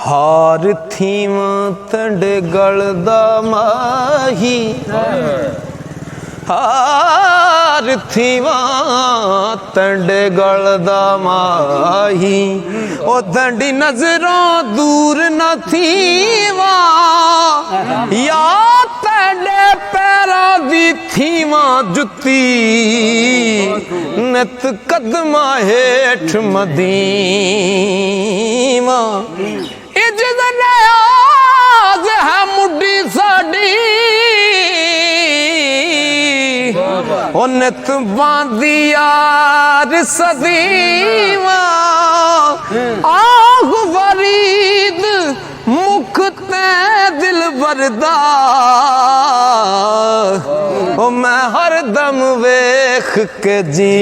हार थीवा तंड गलदा माही हार थीवा तंड गलदा माही ओ तंडी नजरों दूर न थीवा या तंडे पैरा दी थीवा जुती नत कदमा हेठ मदीवा इज्जत नयाज है मुड्डी साडी ओ नत बांधी यार सदीवा आग फरीद मुख ते दिल बरदा ओ मैं हर दम वेख के जी